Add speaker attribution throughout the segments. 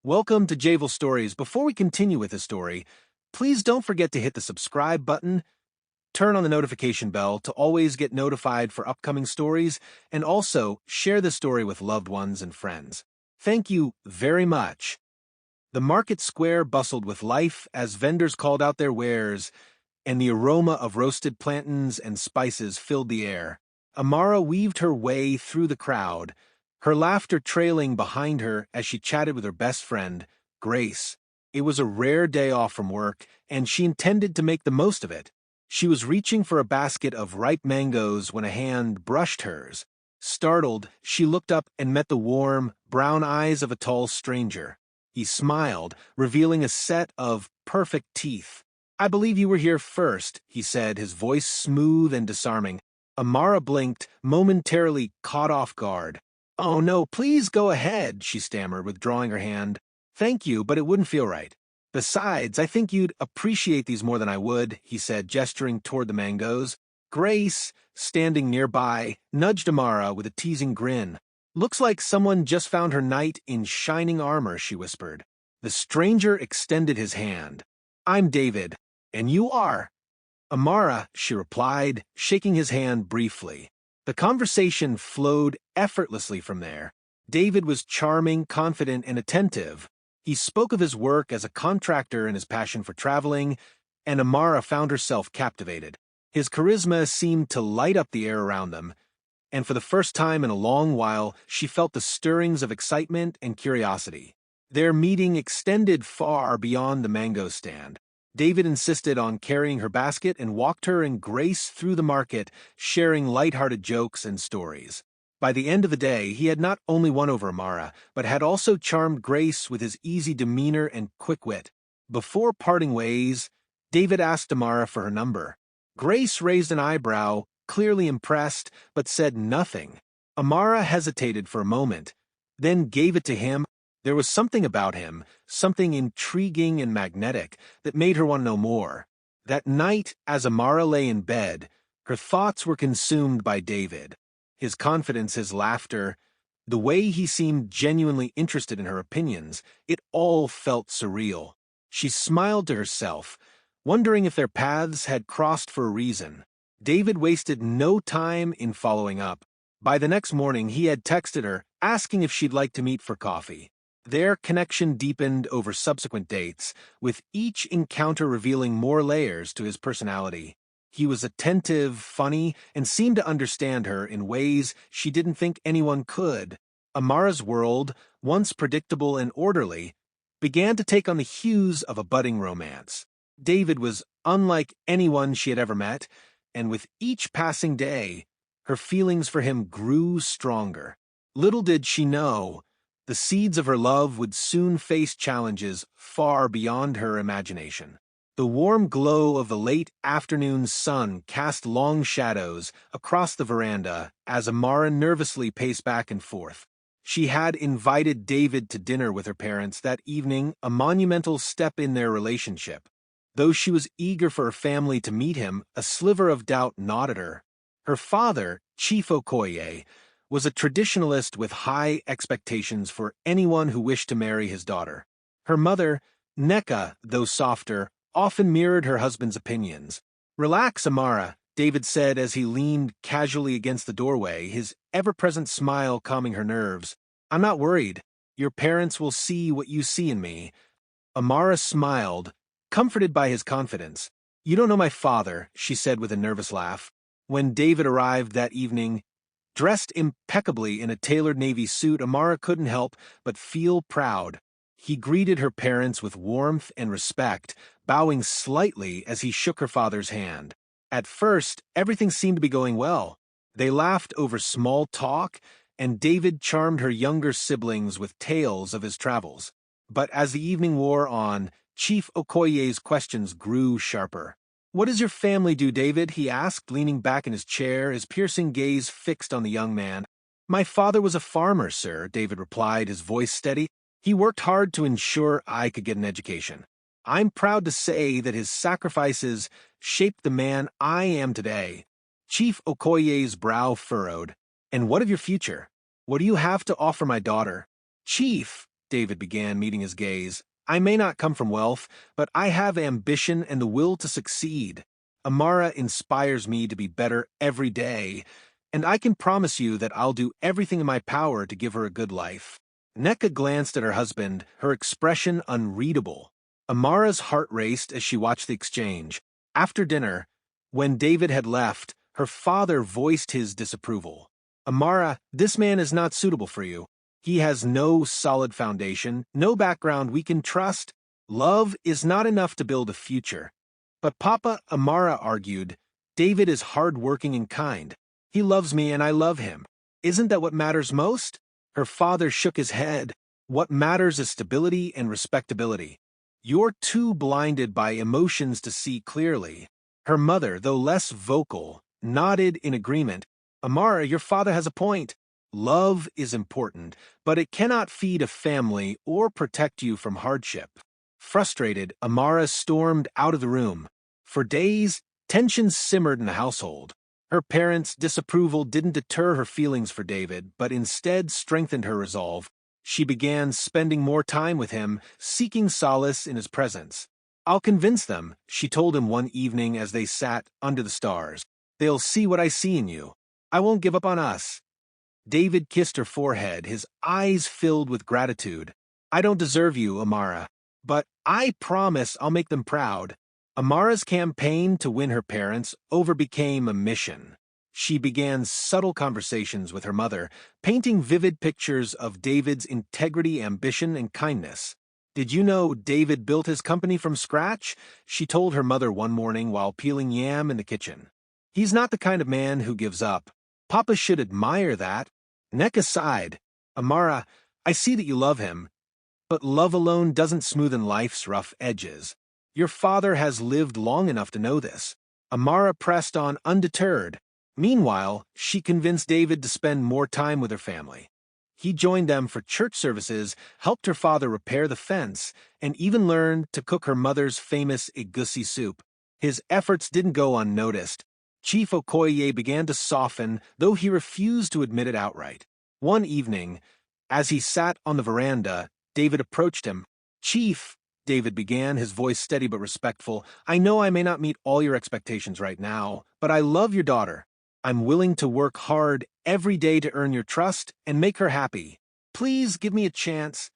Speaker 1: Welcome to Javel Stories. Before we continue with the story, please don't forget to hit the subscribe button, turn on the notification bell to always get notified for upcoming stories, and also share the story with loved ones and friends. Thank you very much. The market square bustled with life as vendors called out their wares, and the aroma of roasted plantains and spices filled the air. Amara weaved her way through the crowd, her laughter trailing behind her as she chatted with her best friend, Grace. It was a rare day off from work, and she intended to make the most of it. She was reaching for a basket of ripe mangoes when a hand brushed hers. Startled, she looked up and met the warm, brown eyes of a tall stranger. He smiled, revealing a set of perfect teeth. "I believe you were here first," he said, his voice smooth and disarming. Amara blinked, momentarily caught off guard. "Oh no, please go ahead," she stammered, withdrawing her hand. "Thank you, but it wouldn't feel right. Besides, I think you'd appreciate these more than I would," he said, gesturing toward the mangoes. Grace, standing nearby, nudged Amara with a teasing grin. "Looks like someone just found her knight in shining armor," she whispered. The stranger extended his hand. "I'm David. And you are?" "Amara," she replied, shaking his hand briefly. The conversation flowed effortlessly from there. David was charming, confident, and attentive. He spoke of his work as a contractor and his passion for traveling, and Amara found herself captivated. His charisma seemed to light up the air around them, and for the first time in a long while, she felt the stirrings of excitement and curiosity. Their meeting extended far beyond the mango stand. David insisted on carrying her basket and walked her and Grace through the market, sharing light-hearted jokes and stories. By the end of the day, he had not only won over Amara, but had also charmed Grace with his easy demeanor and quick wit. Before parting ways, David asked Amara for her number. Grace raised an eyebrow, clearly impressed, but said nothing. Amara hesitated for a moment, then gave it to him. There was something about him, something intriguing and magnetic, that made her want to know more. That night, as Amara lay in bed, her thoughts were consumed by David. His confidence, his laughter, the way he seemed genuinely interested in her opinions, it all felt surreal. She smiled to herself, wondering if their paths had crossed for a reason. David wasted no time in following up. By the next morning, he had texted her, asking if she'd like to meet for coffee. Their connection deepened over subsequent dates, with each encounter revealing more layers to his personality. He was attentive, funny, and seemed to understand her in ways she didn't think anyone could. Amara'S world, once predictable and orderly, began to take on the hues of a budding romance. David was unlike anyone she had ever met, and with each passing day, her feelings for him grew stronger. Little did she know, the seeds of her love would soon face challenges far beyond her imagination. The warm glow of the late afternoon sun cast long shadows across the veranda as Amara nervously paced back and forth. She had invited David to dinner with her parents that evening, a monumental step in their relationship. Though she was eager for her family to meet him, a sliver of doubt gnawed at her. Her father, Chief Okoye, was a traditionalist with high expectations for anyone who wished to marry his daughter. Her mother, Nneka, though softer, often mirrored her husband's opinions. "Relax, Amara," David said as he leaned casually against the doorway, his ever-present smile calming her nerves. "I'm not worried. Your parents will see what you see in me." Amara smiled, comforted by his confidence. "You don't know my father," she said with a nervous laugh. When David arrived that evening, dressed impeccably in a tailored navy suit, Amara couldn't help but feel proud. He greeted her parents with warmth and respect, bowing slightly as he shook her father's hand. At first, everything seemed to be going well. They laughed over small talk, and David charmed her younger siblings with tales of his travels. But as the evening wore on, Chief Okoye's questions grew sharper. "What does your family do, David?" he asked, leaning back in his chair, his piercing gaze fixed on the young man. "My father was a farmer, sir," David replied, his voice steady. "He worked hard to ensure I could get an education. I'm proud to say that his sacrifices shaped the man I am today." Chief Okoye's brow furrowed. "And what of your future? What do you have to offer my daughter?" "Chief," David began, meeting his gaze. "I may not come from wealth, but I have ambition and the will to succeed. Amara inspires me to be better every day, and I can promise you that I'll do everything in my power to give her a good life." Nneka glanced at her husband, her expression unreadable. Amara's heart raced as she watched the exchange. After dinner, when David had left, her father voiced his disapproval. "Amara, this man is not suitable for you. He has no solid foundation, no background we can trust. Love is not enough to build a future." "But Papa," Amara argued, "David is hard-working and kind. He loves me and I love him. Isn't that what matters most?" Her father shook his head. "What matters is stability and respectability. You're too blinded by emotions to see clearly." Her mother, though less vocal, nodded in agreement. "Amara, your father has a point. Love is important, but it cannot feed a family or protect you from hardship." Frustrated, Amara stormed out of the room. For days, tension simmered in the household. Her parents' disapproval didn't deter her feelings for David, but instead strengthened her resolve. She began spending more time with him, seeking solace in his presence. "I'll convince them," she told him one evening as they sat under the stars. "They'll see what I see in you. I won't give up on us." David kissed her forehead, his eyes filled with gratitude. "I don't deserve you, Amara, but I promise I'll make them proud." Amara's campaign to win her parents overbecame a mission. She began subtle conversations with her mother, painting vivid pictures of David's integrity, ambition, and kindness. "Did you know David built his company from scratch?" she told her mother one morning while peeling yam in the kitchen. "He's not the kind of man who gives up. Papa should admire that." Nneka sighed. "Amara, I see that you love him, but love alone doesn't smoothen life's rough edges. Your father has lived long enough to know this." Amara pressed on undeterred. Meanwhile, she convinced David to spend more time with her family. He joined them for church services, helped her father repair the fence, and even learned to cook her mother's famous egusi soup. His efforts didn't go unnoticed. Chief Okoye began to soften, though he refused to admit it outright. One evening, as he sat on the veranda, David approached him. "Chief," David began, his voice steady but respectful, "I know I may not meet all your expectations right now, but I love your daughter. I'm willing to work hard every day to earn your trust and make her happy. Please give me a chance."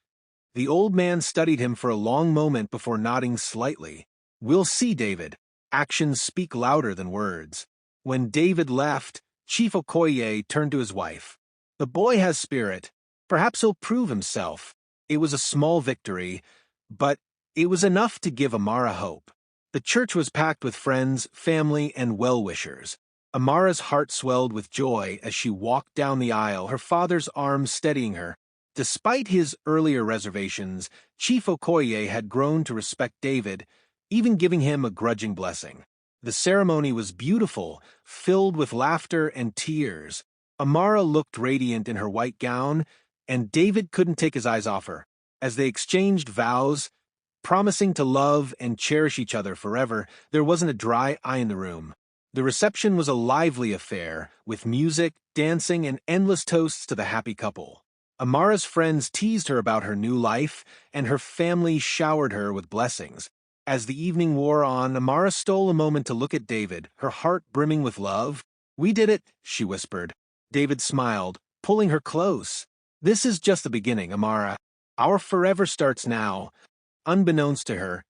Speaker 1: The old man studied him for a long moment before nodding slightly. "We'll see, David. Actions speak louder than words." When David left, Chief Okoye turned to his wife. "The boy has spirit. Perhaps he'll prove himself." It was a small victory, but it was enough to give Amara hope. The church was packed with friends, family, and well-wishers. Amara's heart swelled with joy as she walked down the aisle, her father's arm steadying her. Despite his earlier reservations, Chief Okoye had grown to respect David, even giving him a grudging blessing. The ceremony was beautiful, filled with laughter and tears. Amara looked radiant in her white gown, and David couldn't take his eyes off her. As they exchanged vows, promising to love and cherish each other forever, there wasn't a dry eye in the room. The reception was a lively affair, with music, dancing, and endless toasts to the happy couple. Amara's friends teased her about her new life, and her family showered her with blessings. As the evening wore on, Amara stole a moment to look at David, her heart brimming with love. "We did it," she whispered. David smiled, pulling her close. "This is just the beginning, Amara. Our forever starts now." Unbeknownst to her,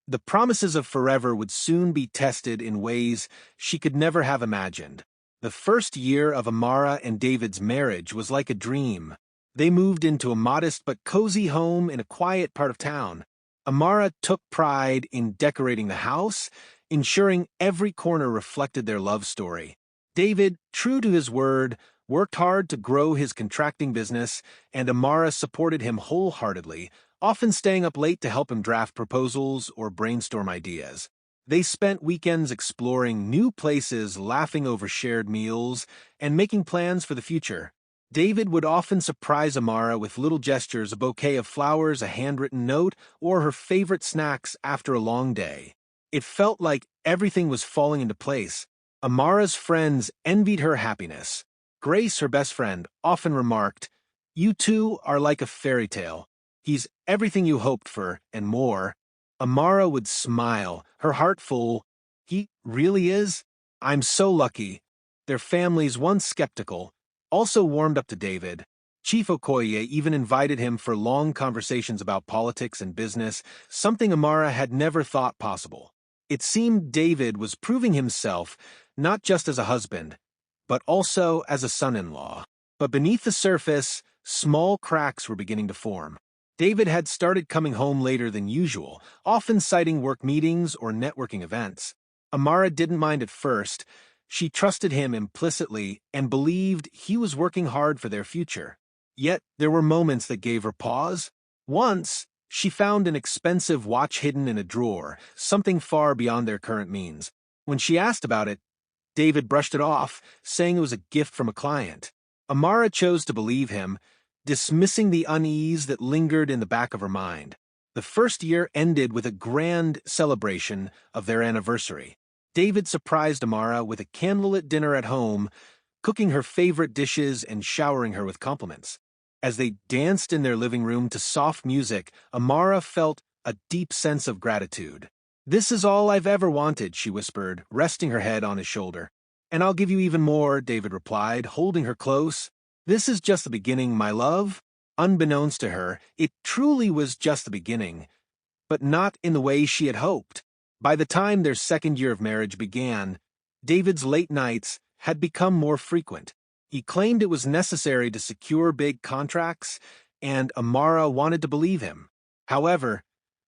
Speaker 1: the promises of forever would soon be tested in ways she could never have imagined. The first year of Amara and David's marriage was like a dream. They moved into a modest but cozy home in a quiet part of town. Amara took pride in decorating the house, ensuring every corner reflected their love story. David, true to his word, worked hard to grow his contracting business, and Amara supported him wholeheartedly, often staying up late to help him draft proposals or brainstorm ideas. They spent weekends exploring new places, laughing over shared meals, and making plans for the future. David would often surprise Amara with little gestures, a bouquet of flowers, a handwritten note, or her favorite snacks after a long day. It felt like everything was falling into place. Amara's friends envied her happiness. Grace, her best friend, often remarked, "You two are like a fairy tale." He's everything you hoped for, and more. Amara would smile, her heart full. He really is? I'm so lucky. Their families, once skeptical, also warmed up to David. Chief Okoye even invited him for long conversations about politics and business, something Amara had never thought possible. It seemed David was proving himself not just as a husband, but also as a son-in-law. But beneath the surface, small cracks were beginning to form. David had started coming home later than usual, often citing work meetings or networking events. Amara didn't mind at first. She trusted him implicitly and believed he was working hard for their future. Yet there were moments that gave her pause. Once, she found an expensive watch hidden in a drawer, something far beyond their current means. When she asked about it, David brushed it off, saying it was a gift from a client. Amara chose to believe him, dismissing the unease that lingered in the back of her mind. The first year ended with a grand celebration of their anniversary. David surprised Amara with a candlelit dinner at home, cooking her favorite dishes and showering her with compliments. As they danced in their living room to soft music, Amara felt a deep sense of gratitude. "This is all I've ever wanted," she whispered, resting her head on his shoulder. "And I'll give you even more," David replied, holding her close. "This is just the beginning, my love." Unbeknownst to her, it truly was just the beginning, but not in the way she had hoped. By the time their second year of marriage began, David's late nights had become more frequent. He claimed it was necessary to secure big contracts, and Amara wanted to believe him. However,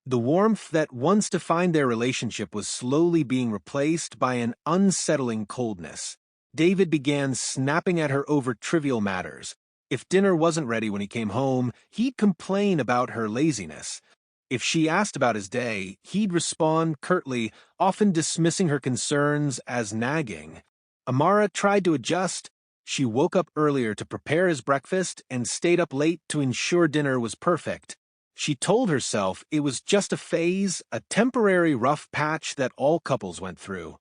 Speaker 1: the warmth that once defined their relationship was slowly being replaced by an unsettling coldness. David began snapping at her over trivial matters. If dinner wasn't ready when he came home, he'd complain about her laziness. If she asked about his day, he'd respond curtly, often dismissing her concerns as nagging. Amara tried to adjust. She woke up earlier to prepare his breakfast and stayed up late to ensure dinner was perfect. She told herself it was just a phase, a temporary rough patch that all couples went through.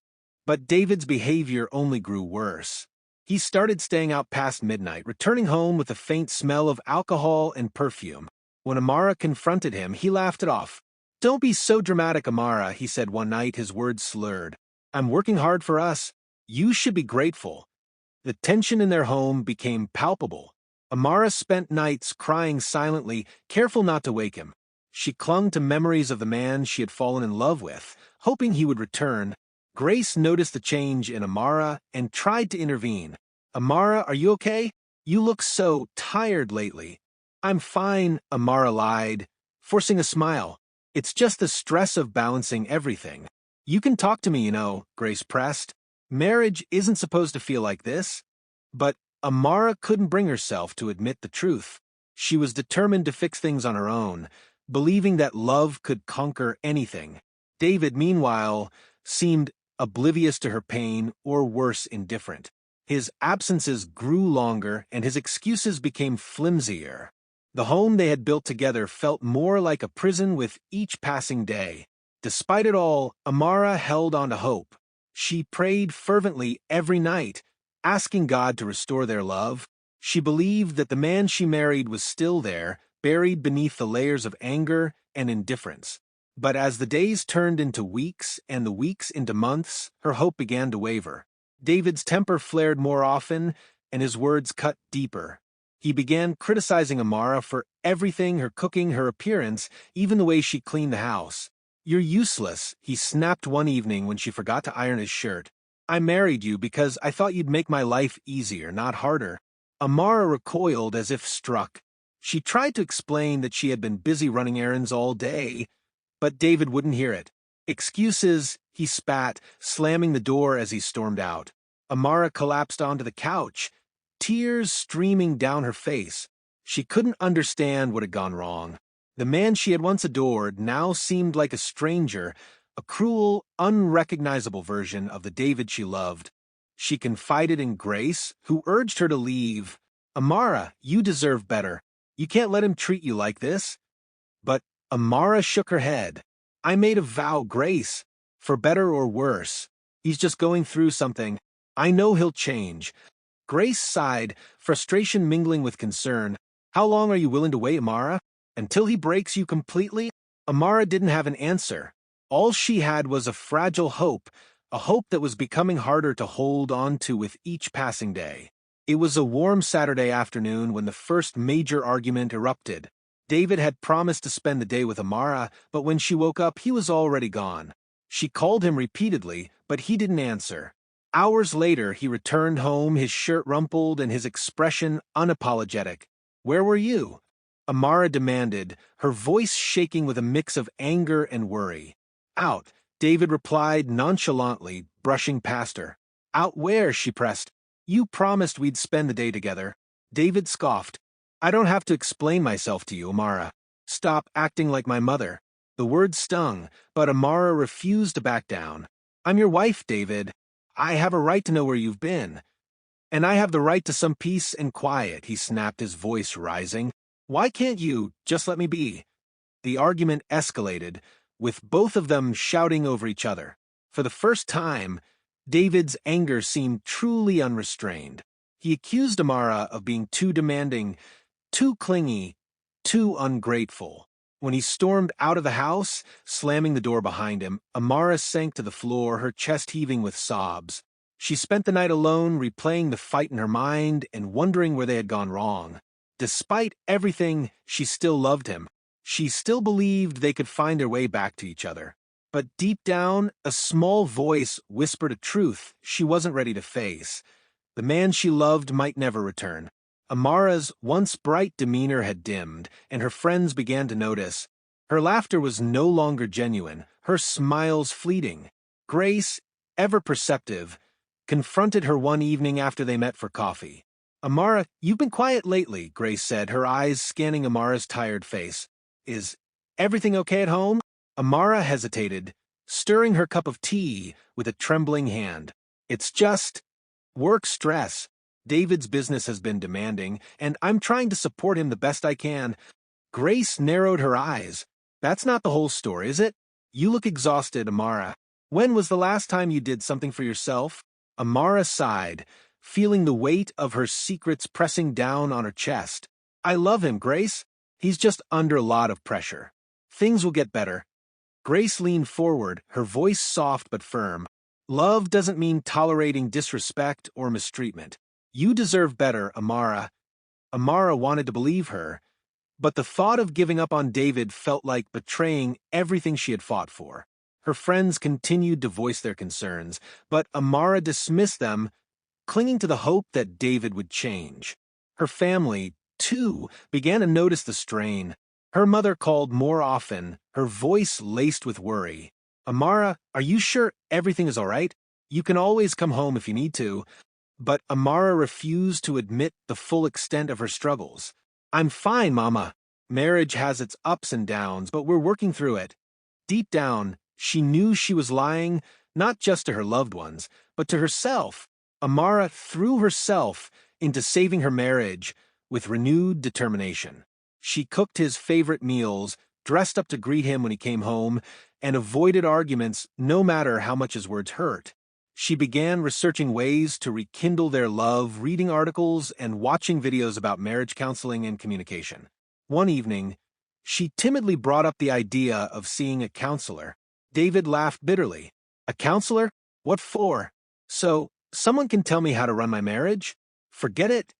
Speaker 1: But David's behavior only grew worse. He started staying out past midnight, returning home with a faint smell of alcohol and perfume. When Amara confronted him, he laughed it off. "Don't be so dramatic, Amara," he said one night, his words slurred. "I'm working hard for us. You should be grateful." The tension in their home became palpable. Amara spent nights crying silently, careful not to wake him. She clung to memories of the man she had fallen in love with, hoping he would return. Grace noticed the change in Amara and tried to intervene. "Amara, are you okay? You look so tired lately." "I'm fine," Amara lied, forcing a smile. "It's just the stress of balancing everything." "You can talk to me, Grace pressed. "Marriage isn't supposed to feel like this." But Amara couldn't bring herself to admit the truth. She was determined to fix things on her own, believing that love could conquer anything. David, meanwhile, seemed oblivious to her pain, or worse, indifferent. His absences grew longer, and his excuses became flimsier. The home they had built together felt more like a prison with each passing day. Despite it all, Amara held on to hope. She prayed fervently every night, asking God to restore their love. She believed that the man she married was still there, buried beneath the layers of anger and indifference. But as the days turned into weeks and the weeks into months, her hope began to waver. David's temper flared more often, and his words cut deeper. He began criticizing Amara for everything, her cooking, her appearance, even the way she cleaned the house. "You're useless," he snapped one evening when she forgot to iron his shirt. "I married you because I thought you'd make my life easier, not harder." Amara recoiled as if struck. She tried to explain that she had been busy running errands all day, but David wouldn't hear it. "Excuses," he spat, slamming the door as he stormed out. Amara collapsed onto the couch, tears streaming down her face. She couldn't understand what had gone wrong. The man she had once adored now seemed like a stranger, a cruel, unrecognizable version of the David she loved. She confided in Grace, who urged her to leave. "Amara, you deserve better. You can't let him treat you like this." But Amara shook her head. "I made a vow, Grace, for better or worse. He's just going through something. I know he'll change." Grace sighed, frustration mingling with concern. "How long are you willing to wait, Amara?" Until he breaks you completely? Amara didn't have an answer. All she had was a fragile hope, a hope that was becoming harder to hold on to with each passing day. It was a warm Saturday afternoon when the first major argument erupted. David had promised to spend the day with Amara, but when she woke up, he was already gone. She called him repeatedly, but he didn't answer. Hours later, he returned home, his shirt rumpled and his expression unapologetic. "Where were you?" Amara demanded, her voice shaking with a mix of anger and worry. "Out," David replied nonchalantly, brushing past her. "Out where?" she pressed. "You promised we'd spend the day together." David scoffed. "I don't have to explain myself to you, Amara. Stop acting like my mother." The words stung, but Amara refused to back down. "I'm your wife, David. I have a right to know where you've been. And I have the right to some peace and quiet," he snapped, his voice rising. "Why can't you just let me be?" The argument escalated, with both of them shouting over each other. For the first time, David's anger seemed truly unrestrained. He accused Amara of being too demanding, too clingy, too ungrateful. When he stormed out of the house, slamming the door behind him, Amara sank to the floor, her chest heaving with sobs. She spent the night alone, replaying the fight in her mind and wondering where they had gone wrong. Despite everything, she still loved him. She still believed they could find their way back to each other. But deep down, a small voice whispered a truth she wasn't ready to face. The man she loved might never return. Amara'S once bright demeanor had dimmed, and her friends began to notice. Her laughter was no longer genuine, her smiles fleeting. Grace, ever perceptive, confronted her one evening after they met for coffee. "Amara, you've been quiet lately," Grace said, her eyes scanning Amara'S tired face. "Is everything okay at home?" Amara hesitated, stirring her cup of tea with a trembling hand. "It's just work stress. David's business has been demanding, and I'm trying to support him the best I can." Grace narrowed her eyes. "That's not the whole story, is it? You look exhausted, Amara. When was the last time you did something for yourself?" Amara sighed, feeling the weight of her secrets pressing down on her chest. "I love him, Grace. He's just under a lot of pressure. Things will get better." Grace leaned forward, her voice soft but firm. "Love doesn't mean tolerating disrespect or mistreatment. You deserve better, Amara." Amara wanted to believe her, but the thought of giving up on David felt like betraying everything she had fought for. Her friends continued to voice their concerns, but Amara dismissed them, clinging to the hope that David would change. Her family, too, began to notice the strain. Her mother called more often, her voice laced with worry. "Amara, are you sure everything is all right? You can always come home if you need to." But Amara refused to admit the full extent of her struggles. "I'm fine, Mama. Marriage has its ups and downs, but we're working through it." Deep down, she knew she was lying, not just to her loved ones, but to herself. Amara threw herself into saving her marriage with renewed determination. She cooked his favorite meals, dressed up to greet him when he came home, and avoided arguments no matter how much his words hurt. She began researching ways to rekindle their love, reading articles, and watching videos about marriage counseling and communication. One evening, she timidly brought up the idea of seeing a counselor. David laughed bitterly. "A counselor? What for? So, someone can tell me how to run my marriage? Forget it."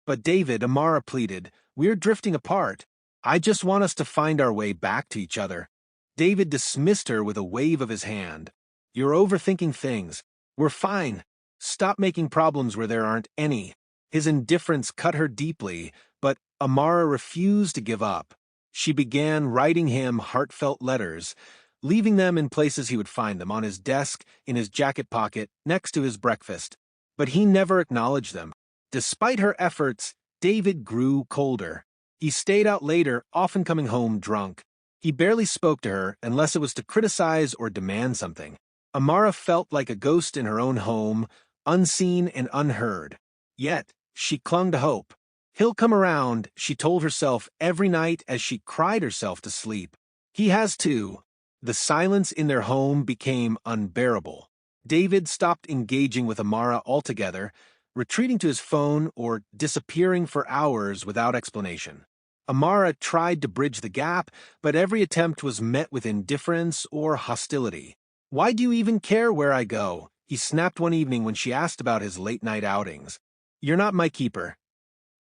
Speaker 1: "But David," Amara pleaded, "we're drifting apart. I just want us to find our way back to each other." David dismissed her with a wave of his hand. "You're overthinking things. We're fine. Stop making problems where there aren't any." His indifference cut her deeply, but Amara refused to give up. She began writing him heartfelt letters, leaving them in places he would find them, on his desk, in his jacket pocket, next to his breakfast. But he never acknowledged them. Despite her efforts, David grew colder. He stayed out later, often coming home drunk. He barely spoke to her unless it was to criticize or demand something. Amara felt like a ghost in her own home, unseen and unheard. Yet, she clung to hope. "He'll come around," she told herself every night as she cried herself to sleep. He has too. The silence in their home became unbearable. David stopped engaging with Amara altogether, retreating to his phone or disappearing for hours without explanation. Amara tried to bridge the gap, but every attempt was met with indifference or hostility. "Why do you even care where I go?" he snapped one evening when she asked about his late-night outings. "You're not my keeper."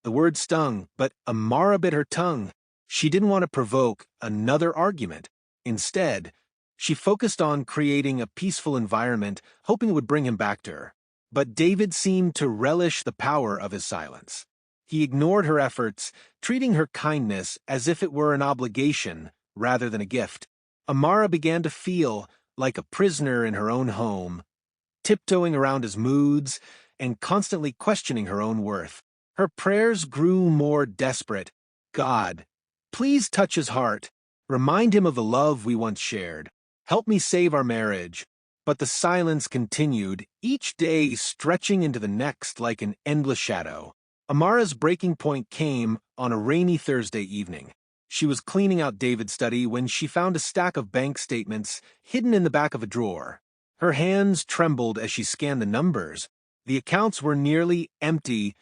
Speaker 1: The word stung, but Amara bit her tongue. She didn't want to provoke another argument. Instead, she focused on creating a peaceful environment, hoping it would bring him back to her. But David seemed to relish the power of his silence. He ignored her efforts, treating her kindness as if it were an obligation rather than a gift. Amara began to feel like a prisoner in her own home, tiptoeing around his moods and constantly questioning her own worth. Her prayers grew more desperate. "God, please touch his heart. Remind him of the love we once shared. Help me save our marriage." But the silence continued, each day stretching into the next like an endless shadow. Amara'S breaking point came on a rainy Thursday evening. She was cleaning out David's study when she found a stack of bank statements hidden in the back of a drawer. Her hands trembled as she scanned the numbers. The accounts were nearly empty,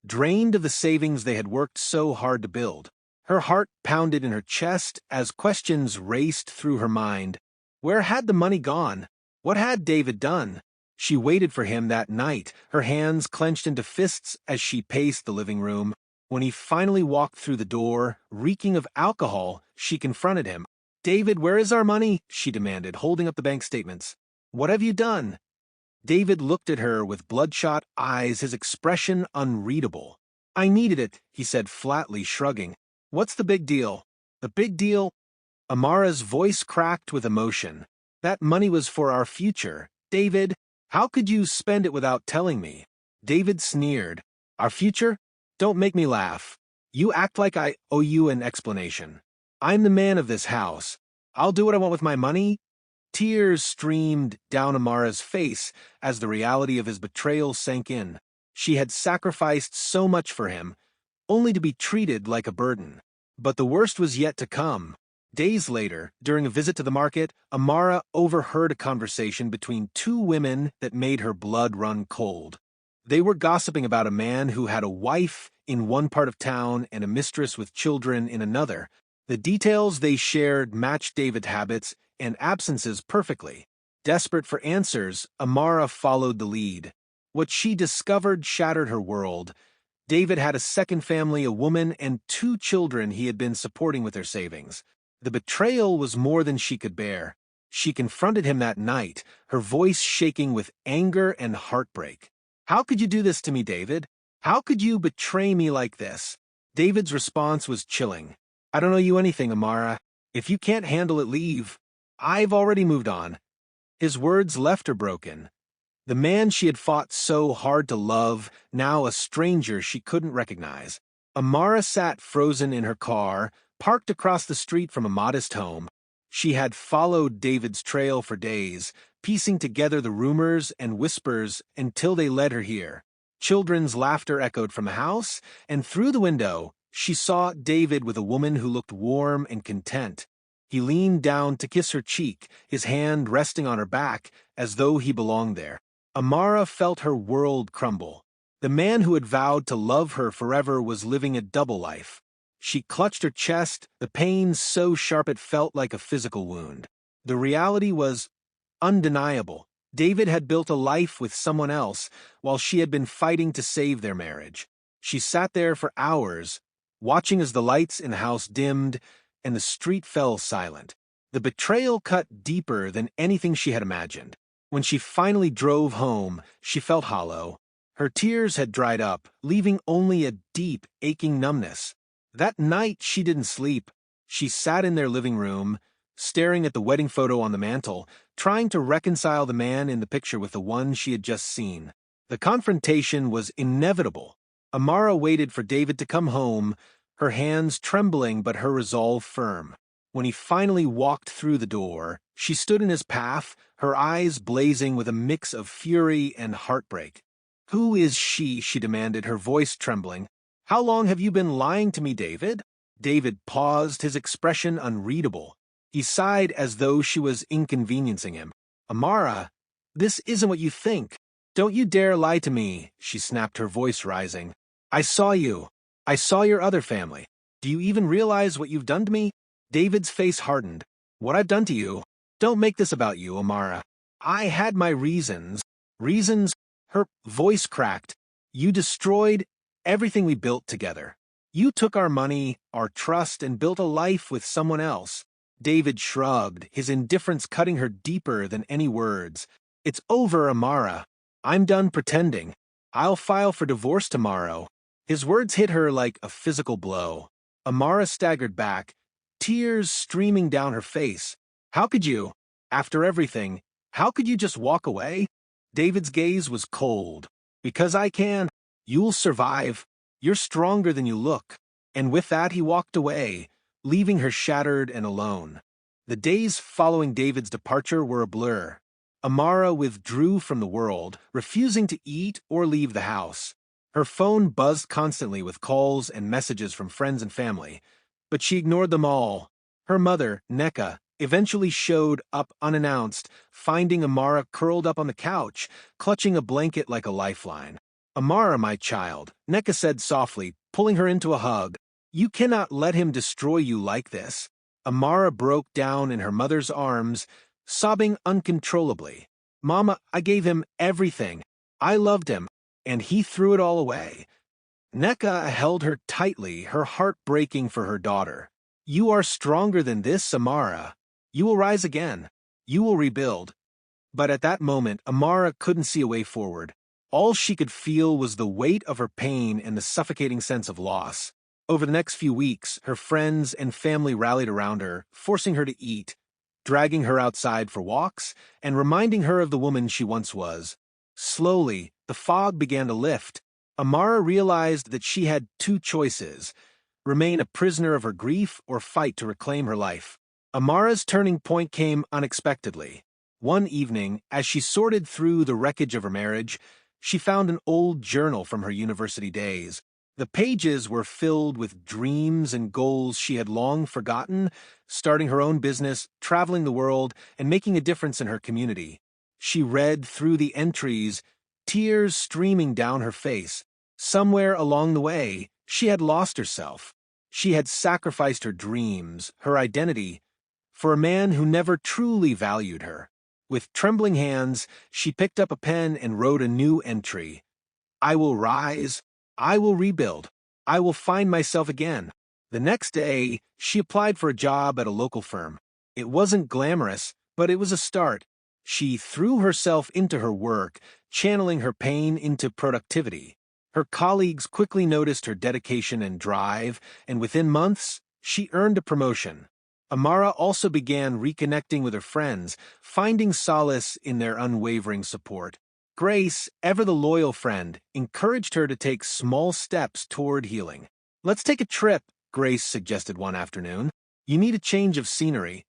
Speaker 1: drained of the savings they had worked so hard to build. Her heart pounded in her chest as questions raced through her mind. Where had the money gone? What had David done? She waited for him that night, her hands clenched into fists as she paced the living room. When he finally walked through the door, reeking of alcohol, she confronted him. "David, where is our money?" she demanded, holding up the bank statements. "What have you done?" David looked at her with bloodshot eyes, his expression unreadable. "I needed it," he said flatly, shrugging. "What's the big deal?" "The big deal?" Amara'S voice cracked with emotion. "That money was for our future. David, how could you spend it without telling me?" David sneered. "Our future? Don't make me laugh. You act like I owe you an explanation. I'm the man of this house. I'll do what I want with my money." Tears streamed down Amara'S face as the reality of his betrayal sank in. She had sacrificed so much for him, only to be treated like a burden. But the worst was yet to come. Days later, during a visit to the market, Amara overheard a conversation between two women that made her blood run cold. They were gossiping about a man who had a wife in one part of town and a mistress with children in another. The details they shared matched David's habits and absences perfectly. Desperate for answers, Amara followed the lead. What she discovered shattered her world. David had a second family, a woman, and 2 children he had been supporting with their savings. The betrayal was more than she could bear. She confronted him that night, her voice shaking with anger and heartbreak. "How could you do this to me, David? How could you betray me like this?" David's response was chilling. "I don't owe you anything, Amara. If you can't handle it, leave. I've already moved on." His words left her broken. The man she had fought so hard to love, now a stranger she couldn't recognize. Amara sat frozen in her car, parked across the street from a modest home. She had followed David's trail for days, piecing together the rumors and whispers until they led her here. Children's laughter echoed from the house, and through the window, she saw David with a woman who looked warm and content. He leaned down to kiss her cheek, his hand resting on her back, as though he belonged there. Amara felt her world crumble. The man who had vowed to love her forever was living a double life. She clutched her chest, the pain so sharp it felt like a physical wound. The reality was undeniable. David had built a life with someone else, while she had been fighting to save their marriage. She sat there for hours, watching as the lights in the house dimmed and the street fell silent. The betrayal cut deeper than anything she had imagined. When she finally drove home, she felt hollow. Her tears had dried up, leaving only a deep, aching numbness. That night, she didn't sleep. She sat in their living room, staring at the wedding photo on the mantel, trying to reconcile the man in the picture with the one she had just seen. The confrontation was inevitable. Amara waited for David to come home, her hands trembling but her resolve firm. When he finally walked through the door, she stood in his path, her eyes blazing with a mix of fury and heartbreak. "Who is she?" she demanded, her voice trembling. "How long have you been lying to me, David?" David paused, his expression unreadable. He sighed as though she was inconveniencing him. "Amara, this isn't what you think. Don't you dare lie to me," she snapped, her voice rising. "I saw you. I saw your other family. Do you even realize what you've done to me? David's face hardened. What I've done to you? Don't make this about you, Amara. I had my reasons. Reasons? Her voice cracked. You destroyed everything we built together. You took our money, our trust, and built a life with someone else. David shrugged, his indifference cutting her deeper than any words. It's over, Amara. I'm done pretending. I'll file for divorce tomorrow. His words hit her like a physical blow. Amara staggered back, tears streaming down her face. How could you? After everything, how could you just walk away? David's gaze was cold. Because I can. You'll survive. You're stronger than you look. And with that, he walked away, leaving her shattered and alone. The days following David's departure were a blur. Amara withdrew from the world, refusing to eat or leave the house. Her phone buzzed constantly with calls and messages from friends and family, but she ignored them all. Her mother, Neka, eventually showed up unannounced, finding Amara curled up on the couch, clutching a blanket like a lifeline. Amara, my child, Neka said softly, pulling her into a hug. You cannot let him destroy you like this. Amara broke down in her mother's arms, sobbing uncontrollably. Mama, I gave him everything. I loved him, and he threw it all away. Neka held her tightly, her heart breaking for her daughter. You are stronger than this, Amara. You will rise again. You will rebuild. But at that moment, Amara couldn't see a way forward. All she could feel was the weight of her pain and the suffocating sense of loss. Over the next few weeks, her friends and family rallied around her, forcing her to eat, dragging her outside for walks, and reminding her of the woman she once was. Slowly, the fog began to lift. Amara realized that she had two choices: remain a prisoner of her grief or fight to reclaim her life. Amara's turning point came unexpectedly. One evening, as she sorted through the wreckage of her marriage, she found an old journal from her university days. The pages were filled with dreams and goals she had long forgotten, starting her own business, traveling the world, and making a difference in her community. She read through the entries, tears streaming down her face. Somewhere along the way, she had lost herself. She had sacrificed her dreams, her identity, for a man who never truly valued her. With trembling hands, she picked up a pen and wrote a new entry. I will rise. I will rebuild. I will find myself again. The next day, she applied for a job at a local firm. It wasn't glamorous, but it was a start. She threw herself into her work, channeling her pain into productivity. Her colleagues quickly noticed her dedication and drive, and within months, she earned a promotion. Amara also began reconnecting with her friends, finding solace in their unwavering support. Grace, ever the loyal friend, encouraged her to take small steps toward healing. Let's take a trip, Grace suggested one afternoon. You need a change of scenery.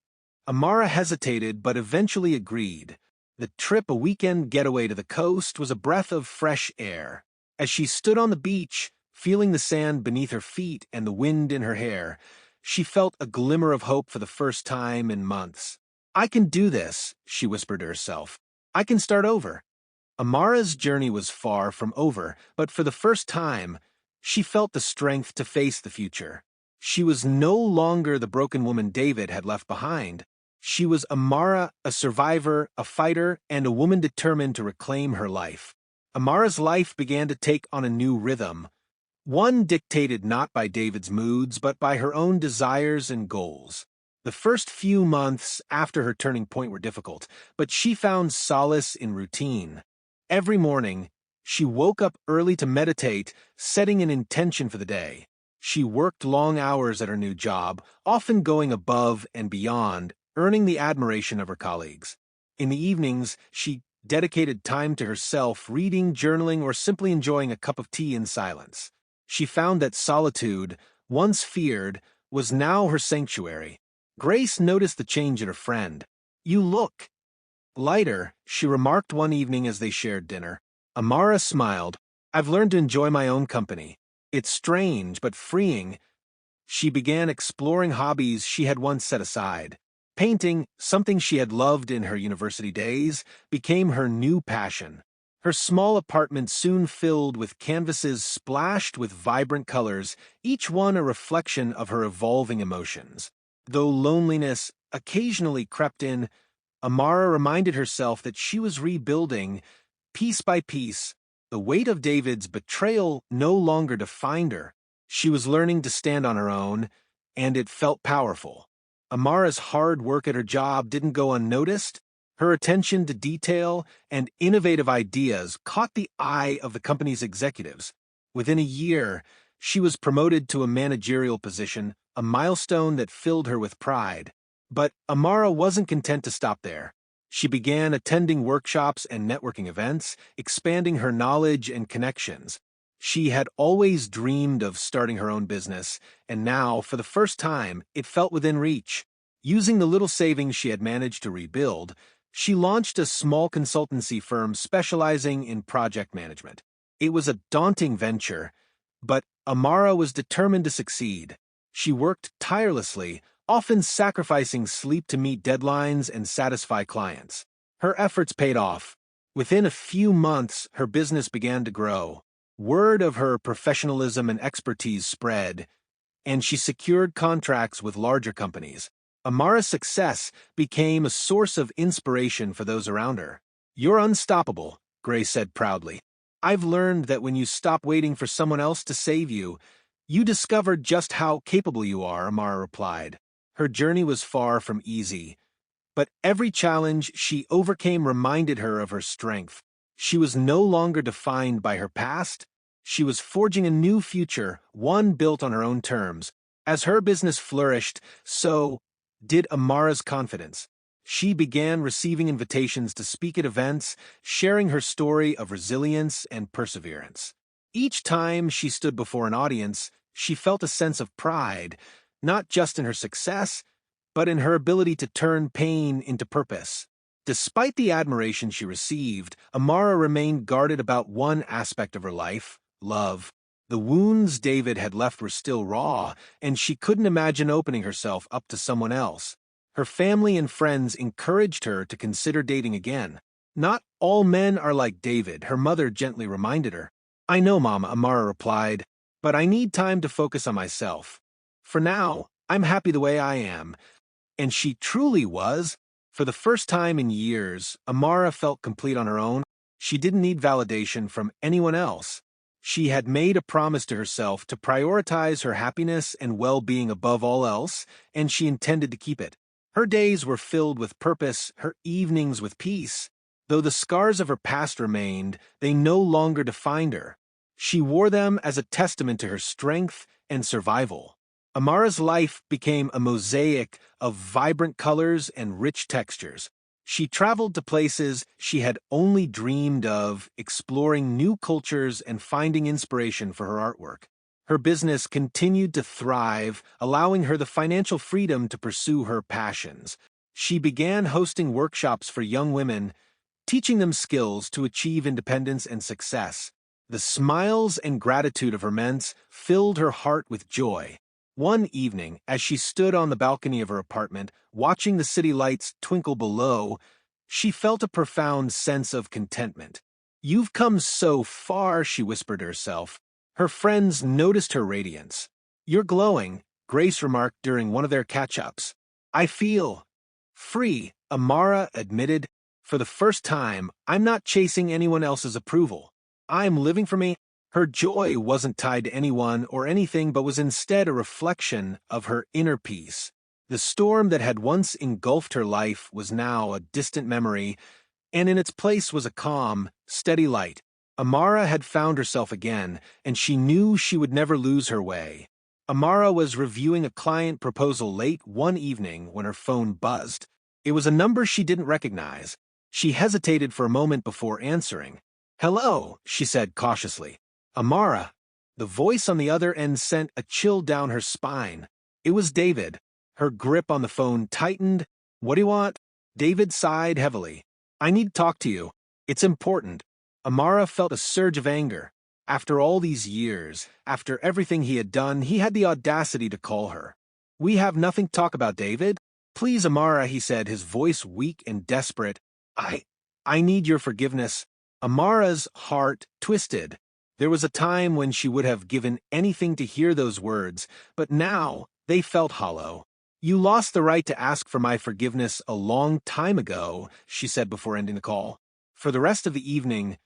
Speaker 1: Amara hesitated but eventually agreed. The trip, a weekend getaway to the coast, was a breath of fresh air. As she stood on the beach, feeling the sand beneath her feet and the wind in her hair, she felt a glimmer of hope for the first time in months. I can do this, she whispered to herself. I can start over. Amara'S journey was far from over, but for the first time, she felt the strength to face the future. She was no longer the broken woman David had left behind. She was Amara, a survivor, a fighter, and a woman determined to reclaim her life. Amara'S life began to take on a new rhythm, one dictated not by David's moods but by her own desires and goals. The first few months after her turning point were difficult, but she found solace in routine. Every morning, she woke up early to meditate, setting an intention for the day. She worked long hours at her new job, often going above and beyond, earning the admiration of her colleagues. In the evenings, she dedicated time to herself, reading, journaling, or simply enjoying a cup of tea in silence. She found that solitude, once feared, was now her sanctuary. Grace noticed the change in her friend. You look lighter, she remarked one evening as they shared dinner. Amara smiled. I've learned to enjoy my own company. It's strange, but freeing. She began exploring hobbies she had once set aside. Painting, something she had loved in her university days, became her new passion. Her small apartment soon filled with canvases splashed with vibrant colors, each one a reflection of her evolving emotions. Though loneliness occasionally crept in, Amara reminded herself that she was rebuilding, piece by piece. The weight of David's betrayal no longer defined her. She was learning to stand on her own, and it felt powerful. Amara's hard work at her job didn't go unnoticed. Her attention to detail and innovative ideas caught the eye of the company's executives. Within a year, she was promoted to a managerial position, a milestone that filled her with pride. But Amara wasn't content to stop there. She began attending workshops and networking events, expanding her knowledge and connections. She had always dreamed of starting her own business, and now, for the first time, it felt within reach. Using the little savings she had managed to rebuild, she launched a small consultancy firm specializing in project management. It was a daunting venture, but Amara was determined to succeed. She worked tirelessly, often sacrificing sleep to meet deadlines and satisfy clients. Her efforts paid off. Within a few months, her business began to grow. Word of her professionalism and expertise spread, and she secured contracts with larger companies. Amara's success became a source of inspiration for those around her. "You're unstoppable," Grace said proudly. "I've learned that when you stop waiting for someone else to save you, you discover just how capable you are," Amara replied. Her journey was far from easy, but every challenge she overcame reminded her of her strength. She was no longer defined by her past. She was forging a new future, one built on her own terms. As her business flourished, so did Amara's confidence. She began receiving invitations to speak at events, sharing her story of resilience and perseverance. Each time she stood before an audience, she felt a sense of pride, not just in her success, but in her ability to turn pain into purpose. Despite the admiration she received, Amara remained guarded about one aspect of her life: love. The wounds David had left were still raw, and she couldn't imagine opening herself up to someone else. Her family and friends encouraged her to consider dating again. "Not all men are like David," her mother gently reminded her. "I know, Mama," Amara replied, "but I need time to focus on myself. For now, I'm happy the way I am." And she truly was. For the first time in years, Amara felt complete on her own. She didn't need validation from anyone else. She had made a promise to herself to prioritize her happiness and well-being above all else, and she intended to keep it. Her days were filled with purpose, her evenings with peace. Though the scars of her past remained, they no longer defined her. She wore them as a testament to her strength and survival. Amara's life became a mosaic of vibrant colors and rich textures. She traveled to places she had only dreamed of, exploring new cultures and finding inspiration for her artwork. Her business continued to thrive, allowing her the financial freedom to pursue her passions. She began hosting workshops for young women, teaching them skills to achieve independence and success. The smiles and gratitude of her mentor filled her heart with joy. One evening, as she stood on the balcony of her apartment, watching the city lights twinkle below, she felt a profound sense of contentment. "You've come so far," she whispered to herself. Her friends noticed her radiance. "You're glowing," Grace remarked during one of their catch-ups. "I feel free," Amara admitted. "For the first time, I'm not chasing anyone else's approval. I'm living for me." Her joy wasn't tied to anyone or anything, but was instead a reflection of her inner peace. The storm that had once engulfed her life was now a distant memory, and in its place was a calm, steady light. Amara had found herself again, and she knew she would never lose her way. Amara was reviewing a client proposal late one evening when her phone buzzed. It was a number she didn't recognize. She hesitated for a moment before answering. "Hello," she said cautiously. "Amara." The voice on the other end sent a chill down her spine. It was David. Her grip on the phone tightened. "What do you want?" David sighed heavily. "I need to talk to you. It's important." Amara felt a surge of anger. After all these years, after everything he had done, he had the audacity to call her. "We have nothing to talk about, David." "Please, Amara," he said, his voice weak and desperate. I need your forgiveness. Amara'S heart twisted. There was a time when she would have given anything to hear those words, but now they felt hollow. "You lost the right to ask for my forgiveness a long time ago," she said before ending the call. For the rest of the evening,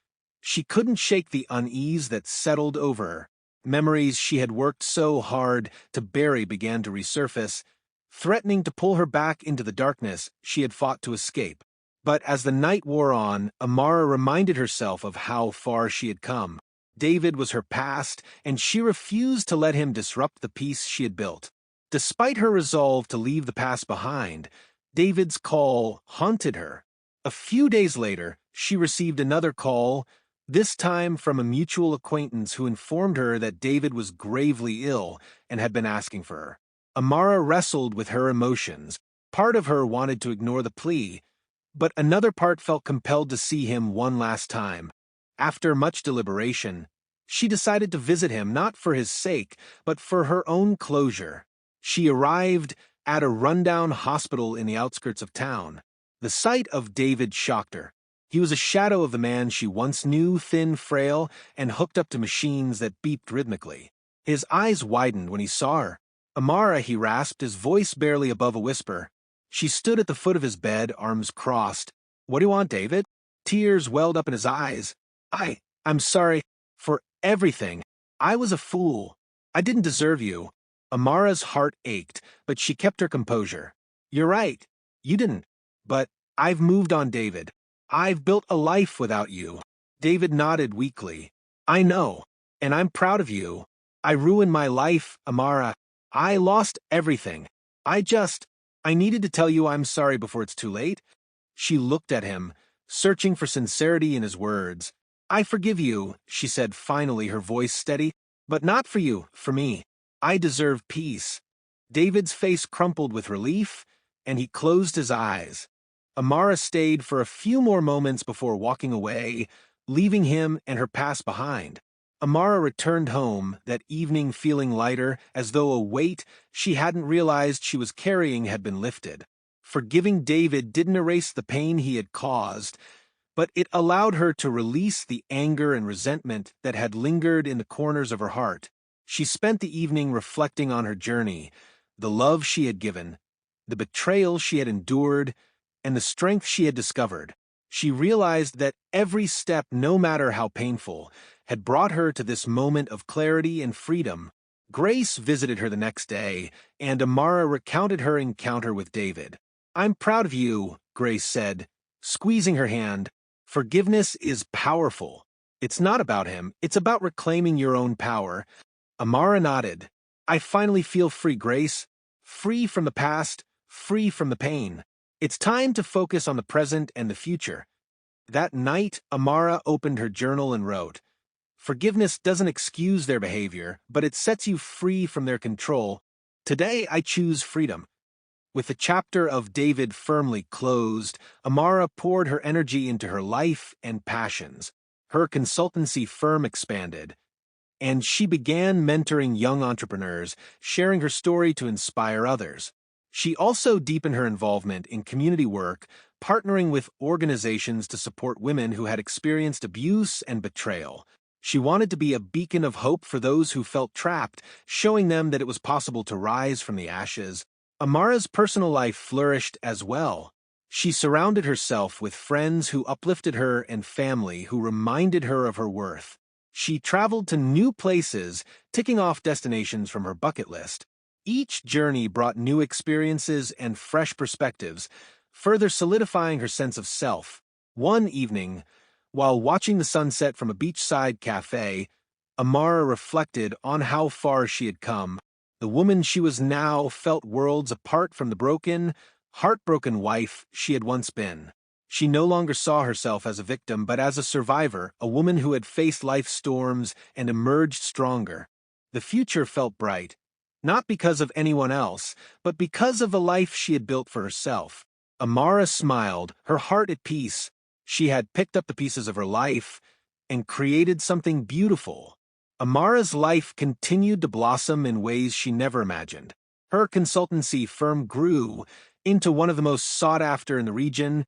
Speaker 1: she couldn't shake the unease that settled over her. Memories she had worked so hard to bury began to resurface, threatening to pull her back into the darkness she had fought to escape. But as the night wore on, Amara reminded herself of how far she had come. David was her past, and she refused to let him disrupt the peace she had built. Despite her resolve to leave the past behind, David's call haunted her. A few days later, she received another call, this time from a mutual acquaintance who informed her that David was gravely ill and had been asking for her. Amara wrestled with her emotions. Part of her wanted to ignore the plea, but another part felt compelled to see him one last time. After much deliberation, she decided to visit him not for his sake, but for her own closure. She arrived at a rundown hospital in the outskirts of town. The sight of David shocked her. He was a shadow of the man she once knew, thin, frail, and hooked up to machines that beeped rhythmically. His eyes widened when he saw her. "Amara," he rasped, his voice barely above a whisper. She stood at the foot of his bed, arms crossed. "What do you want, David?" Tears welled up in his eyes. I'm sorry for everything. I was a fool. I didn't deserve you." Amara's heart ached, but she kept her composure. "You're right. You didn't. But I've moved on, David. I've built a life without you." David nodded weakly. "I know, and I'm proud of you. I ruined my life, Amara. I lost everything. I needed to tell you I'm sorry before it's too late." She looked at him, searching for sincerity in his words. "I forgive you," she said finally, her voice steady, "but not for you, for me. I deserve peace." David's face crumpled with relief, and he closed his eyes. Amara stayed for a few more moments before walking away, leaving him and her past behind. Amara returned home that evening feeling lighter, as though a weight she hadn't realized she was carrying had been lifted. Forgiving David didn't erase the pain he had caused, but it allowed her to release the anger and resentment that had lingered in the corners of her heart. She spent the evening reflecting on her journey, the love she had given, the betrayal she had endured, and the strength she had discovered. She realized that every step, no matter how painful, had brought her to this moment of clarity and freedom. Grace visited her the next day, and Amara recounted her encounter with David. "I'm proud of you," Grace said, squeezing her hand. "Forgiveness is powerful. It's not about him, it's about reclaiming your own power." Amara nodded. "I finally feel free, Grace. Free from the past, free from the pain. It's time to focus on the present and the future." That night, Amara opened her journal and wrote, "Forgiveness doesn't excuse their behavior, but it sets you free from their control. Today, I choose freedom." With the chapter of David firmly closed, Amara poured her energy into her life and passions. Her consultancy firm expanded, and she began mentoring young entrepreneurs, sharing her story to inspire others. She also deepened her involvement in community work, partnering with organizations to support women who had experienced abuse and betrayal. She wanted to be a beacon of hope for those who felt trapped, showing them that it was possible to rise from the ashes. Amara's personal life flourished as well. She surrounded herself with friends who uplifted her and family who reminded her of her worth. She traveled to new places, ticking off destinations from her bucket list. Each journey brought new experiences and fresh perspectives, further solidifying her sense of self. One evening, while watching the sunset from a beachside cafe, Amara reflected on how far she had come. The woman she was now felt worlds apart from the broken, heartbroken wife she had once been. She no longer saw herself as a victim, but as a survivor, a woman who had faced life's storms and emerged stronger. The future felt bright, not because of anyone else, but because of the life she had built for herself. Amara smiled, her heart at peace. She had picked up the pieces of her life and created something beautiful. Amara's life continued to blossom in ways she never imagined. Her consultancy firm grew into one of the most sought after in the region,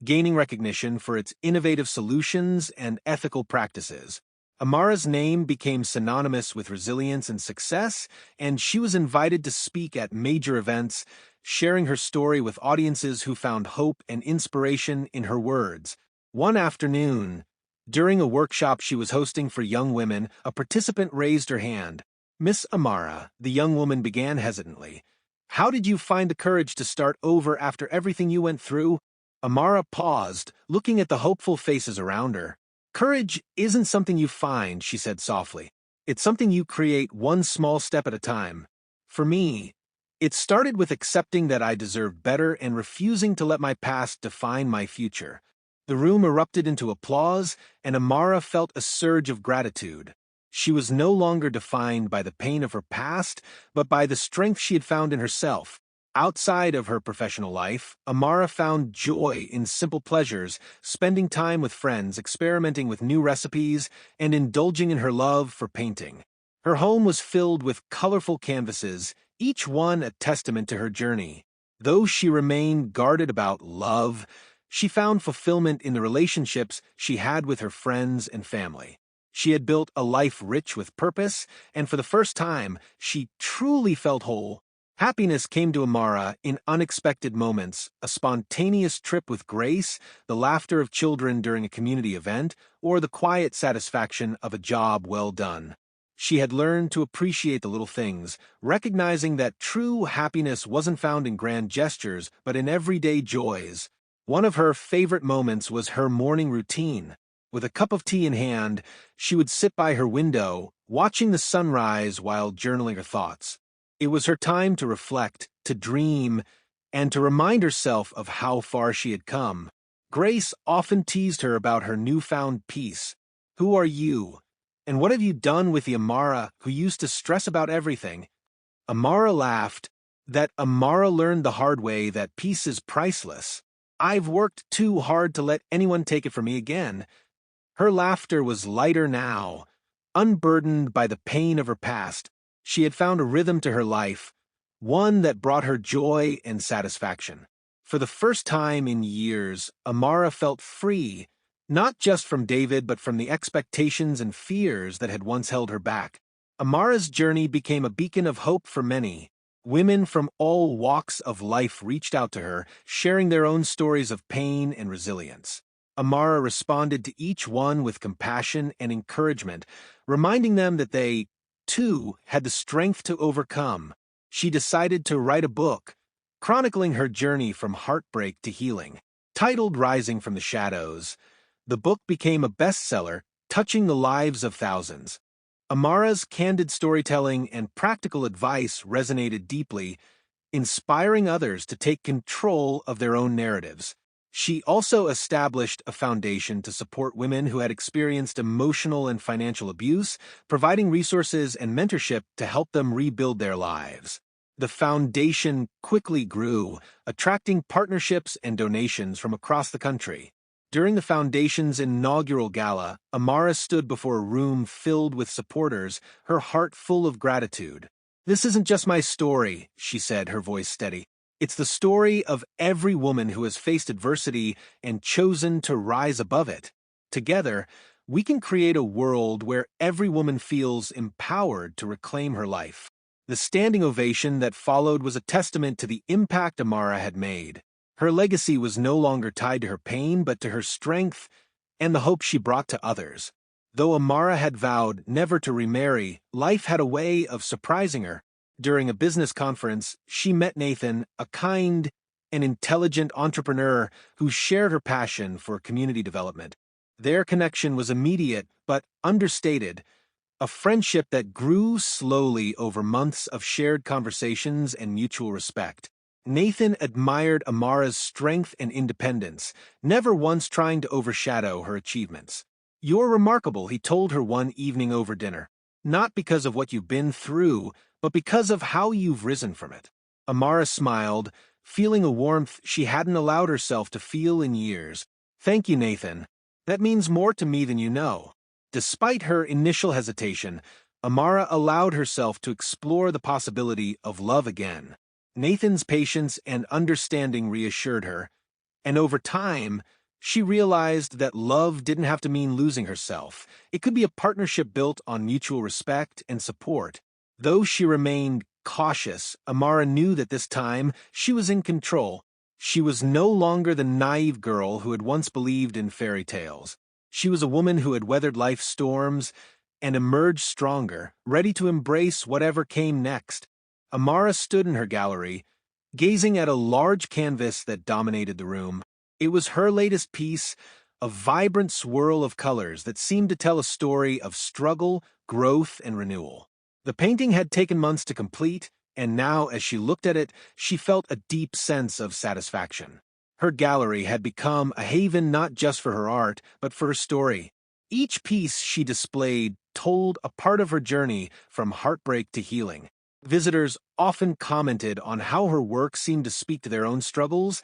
Speaker 1: gaining recognition for its innovative solutions and ethical practices. Amara'S name became synonymous with resilience and success, and she was invited to speak at major events, sharing her story with audiences who found hope and inspiration in her words. One afternoon, during a workshop she was hosting for young women, a participant raised her hand. "Miss Amara," the young woman began hesitantly, "how did you find the courage to start over after everything you went through?" Amara paused, looking at the hopeful faces around her. "Courage isn't something you find," she said softly. "It's something you create one small step at a time. For me, it started with accepting that I deserved better and refusing to let my past define my future." The room erupted into applause, and Amara felt a surge of gratitude. She was no longer defined by the pain of her past, but by the strength she had found in herself. Outside of her professional life, Amara found joy in simple pleasures, spending time with friends, experimenting with new recipes, and indulging in her love for painting. Her home was filled with colorful canvases, each one a testament to her journey. Though she remained guarded about love, she found fulfillment in the relationships she had with her friends and family. She had built a life rich with purpose, and for the first time, she truly felt whole. Happiness came to Amara in unexpected moments, a spontaneous trip with Grace, the laughter of children during a community event, or the quiet satisfaction of a job well done. She had learned to appreciate the little things, recognizing that true happiness wasn't found in grand gestures, but in everyday joys. One of her favorite moments was her morning routine. With a cup of tea in hand, she would sit by her window, watching the sunrise while journaling her thoughts. It was her time to reflect, to dream, and to remind herself of how far she had come. Grace often teased her about her newfound peace. "Who are you? And what have you done with the Amara who used to stress about everything?" Amara laughed. "That Amara learned the hard way that peace is priceless. I've worked too hard to let anyone take it from me again." Her laughter was lighter now, unburdened by the pain of her past. She had found a rhythm to her life, one that brought her joy and satisfaction. For the first time in years, Amara felt free, not just from David but from the expectations and fears that had once held her back. Amara's journey became a beacon of hope for many. Women from all walks of life reached out to her, sharing their own stories of pain and resilience. Amara responded to each one with compassion and encouragement, reminding them that they, too, had the strength to overcome. She decided to write a book, chronicling her journey from heartbreak to healing. Titled Rising from the Shadows, the book became a bestseller, touching the lives of thousands. Amara'S candid storytelling and practical advice resonated deeply, inspiring others to take control of their own narratives. She also established a foundation to support women who had experienced emotional and financial abuse, providing resources and mentorship to help them rebuild their lives. The foundation quickly grew, attracting partnerships and donations from across the country. During the foundation's inaugural gala, Amara stood before a room filled with supporters, her heart full of gratitude. "This isn't just my story," she said, her voice steady. "It's the story of every woman who has faced adversity and chosen to rise above it. Together, we can create a world where every woman feels empowered to reclaim her life." The standing ovation that followed was a testament to the impact Amara had made. Her legacy was no longer tied to her pain, but to her strength and the hope she brought to others. Though Amara had vowed never to remarry, life had a way of surprising her. During a business conference, she met Nathan, a kind and intelligent entrepreneur who shared her passion for community development. Their connection was immediate but understated, a friendship that grew slowly over months of shared conversations and mutual respect. Nathan admired Amara'S strength and independence, never once trying to overshadow her achievements. "You're remarkable," he told her one evening over dinner. "Not because of what you've been through, but because of how you've risen from it." Amara smiled, feeling a warmth she hadn't allowed herself to feel in years. "Thank you, Nathan. That means more to me than you know." Despite her initial hesitation, Amara allowed herself to explore the possibility of love again. Nathan's patience and understanding reassured her, And over time, she realized that love didn't have to mean losing herself. It could be a partnership built on mutual respect and support. Though she remained cautious, Amara knew that this time she was in control. She was no longer the naive girl who had once believed in fairy tales. She was a woman who had weathered life's storms and emerged stronger, ready to embrace whatever came next. Amara stood in her gallery, gazing at a large canvas that dominated the room. It was her latest piece, a vibrant swirl of colors that seemed to tell a story of struggle, growth, and renewal. The painting had taken months to complete, and now, as she looked at it, she felt a deep sense of satisfaction. Her gallery had become a haven not just for her art, but for her story. Each piece she displayed told a part of her journey from heartbreak to healing. Visitors often commented on how her work seemed to speak to their own struggles,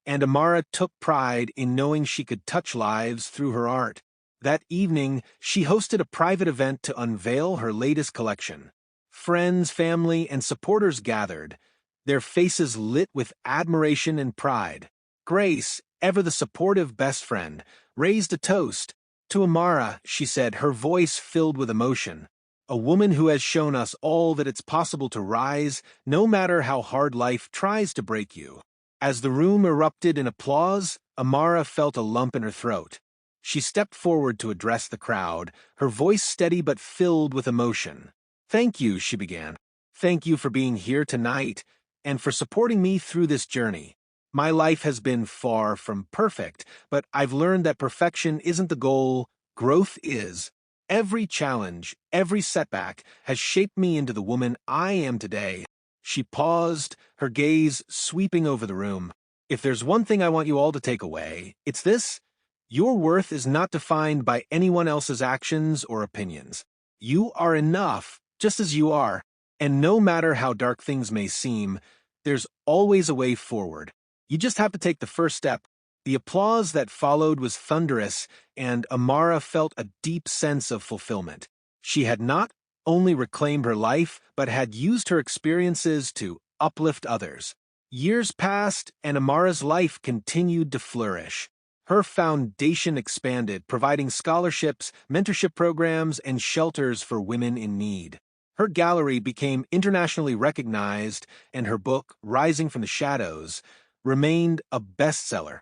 Speaker 1: and Amara took pride in knowing she could touch lives through her art. That evening, she hosted a private event to unveil her latest collection. Friends, family, and supporters gathered, their faces lit with admiration and pride. Grace, ever the supportive best friend, raised a toast. To Amara, she said, her voice filled with emotion. A woman who has shown us all that it's possible to rise, no matter how hard life tries to break you. As the room erupted in applause, Amara felt a lump in her throat. She stepped forward to address the crowd, her voice steady but filled with emotion. "Thank you," she began. "Thank you for being here tonight and for supporting me through this journey. My life has been far from perfect, but I've learned that perfection isn't the goal, growth is. Every challenge, every setback has shaped me into the woman I am today." She paused, her gaze sweeping over the room. "If there's one thing I want you all to take away, it's this. Your worth is not defined by anyone else's actions or opinions. You are enough, just as you are. And no matter how dark things may seem, there's always a way forward. You just have to take the first step." The applause that followed was thunderous, and Amara felt a deep sense of fulfillment. She had not only reclaimed her life, but had used her experiences to uplift others. Years passed, and Amara'S life continued to flourish. Her foundation expanded, providing scholarships, mentorship programs, and shelters for women in need. Her gallery became internationally recognized, and her book, Rising from the Shadows, remained a bestseller.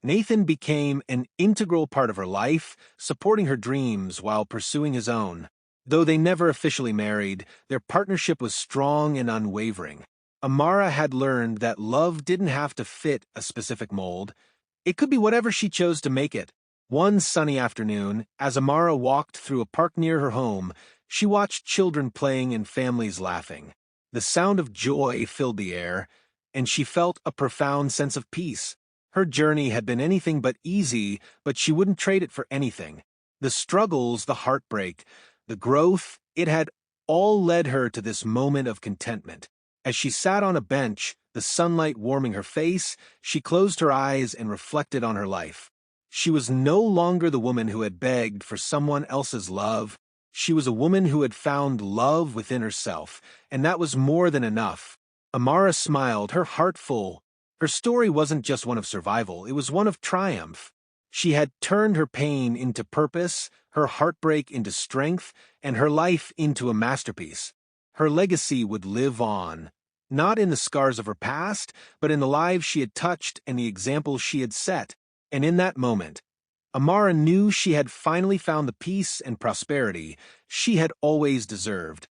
Speaker 1: Nathan became an integral part of her life, supporting her dreams while pursuing his own. Though they never officially married, their partnership was strong and unwavering. Amara had learned that love didn't have to fit a specific mold. It could be whatever she chose to make it. One sunny afternoon, as Amara walked through a park near her home, she watched children playing and families laughing. The sound of joy filled the air, and she felt a profound sense of peace. Her journey had been anything but easy, but she wouldn't trade it for anything. The struggles, the heartbreak, the growth, it had all led her to this moment of contentment. As she sat on a bench, the sunlight warming her face, she closed her eyes and reflected on her life. She was no longer the woman who had begged for someone else's love. She was a woman who had found love within herself, and that was more than enough. Amara smiled, her heart full. Her story wasn't just one of survival, it was one of triumph. She had turned her pain into purpose, her heartbreak into strength, and her life into a masterpiece. Her legacy would live on, not in the scars of her past, but in the lives she had touched and the examples she had set. And in that moment, Amara knew she had finally found the peace and prosperity she had always deserved.